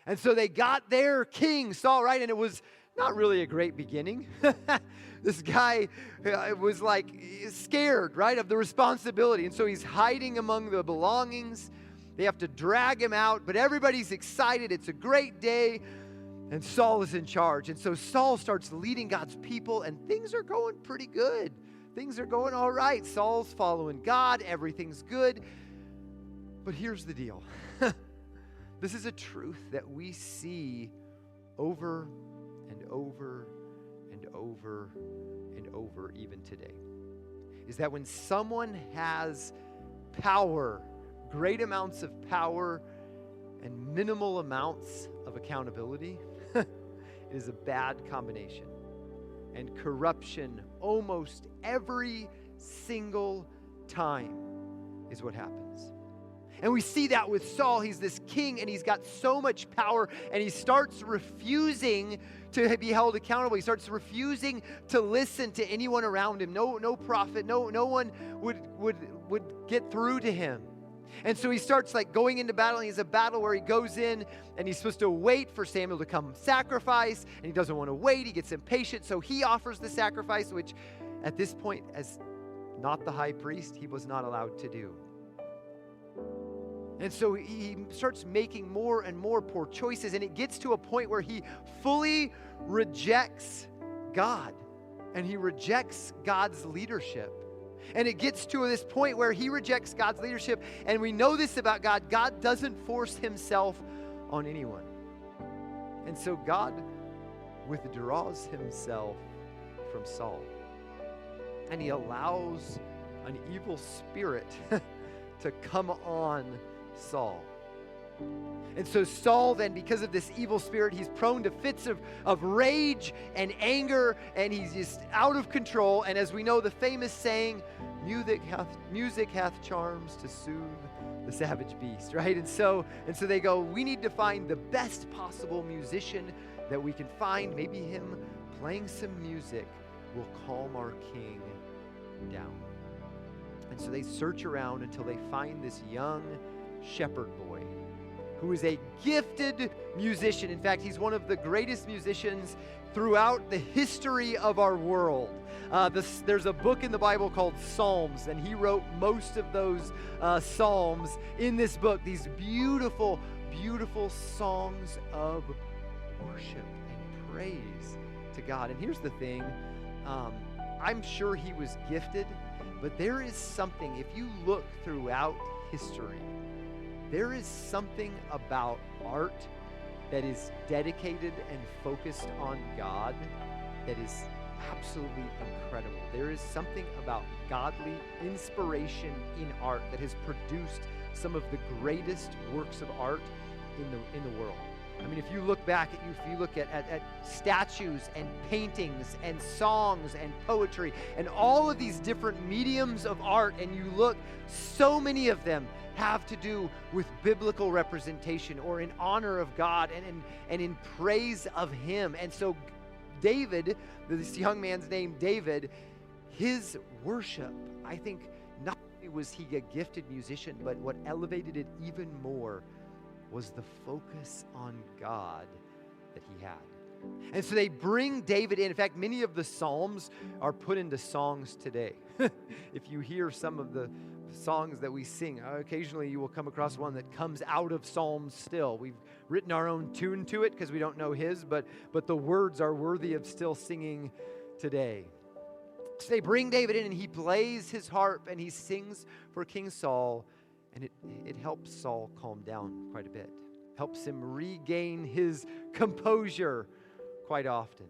And so they got their king, Saul, right? And it was not really a great beginning. This guy was like scared, right, of the responsibility. And so he's hiding among the belongings. They have to drag him out, but everybody's excited. It's a great day, and Saul is in charge. And so Saul starts leading God's people, and things are going pretty good. Things are going all right. Saul's following God. Everything's good. But here's the deal. This is a truth that we see over and over and over and over even today, is that when someone has power, great amounts of power and minimal amounts of accountability, it is a bad combination. And corruption almost every single time is what happens. And we see that with Saul. He's this king, and he's got so much power, and he starts refusing to be held accountable. He starts refusing to listen to anyone around him. No prophet, no one would get through to him. And so he starts like going into battle, and he has a battle where he goes in, and he's supposed to wait for Samuel to come sacrifice, and he doesn't want to wait. He gets impatient, so he offers the sacrifice, which at this point, as not the high priest, he was not allowed to do. And so he starts making more and more poor choices, and it gets to a point where he fully rejects God, and he rejects God's leadership. And it gets to this point where he rejects God's leadership, and we know this about God. God doesn't force himself on anyone. And so God withdraws himself from Saul, and he allows an evil spirit to come on Saul. And so Saul then, because of this evil spirit, he's prone to fits of rage and anger, and he's just out of control. And as we know, the famous saying, music hath charms to soothe the savage beast, right? And so they go, we need to find the best possible musician that we can find. Maybe him playing some music will calm our king down. And so they search around until they find this young shepherd boy who is a gifted musician. In fact, he's one of the greatest musicians throughout the history of our world. There's a book in the Bible called Psalms, and he wrote most of those psalms in this book. These beautiful, beautiful songs of worship and praise to God. And here's the thing, I'm sure he was gifted, but there is something, if you look throughout history, there is something about art that is dedicated and focused on God that is absolutely incredible. There is something about godly inspiration in art that has produced some of the greatest works of art in the world. I mean, if you look back if you look at statues and paintings and songs and poetry and all of these different mediums of art, and you look, so many of them have to do with biblical representation or in honor of God and in praise of him. And so David, this young man's name David, his worship, I think, not only was he a gifted musician, but what elevated it even more was the focus on God that he had. And so they bring David in. In fact, many of the Psalms are put into songs today. If you hear some of the songs that we sing, occasionally you will come across one that comes out of Psalms still. We've written our own tune to it because we don't know his, but the words are worthy of still singing today. So they bring David in, and he plays his harp, and he sings for King Saul, and it helps Saul calm down quite a bit. Helps him regain his composure quite often.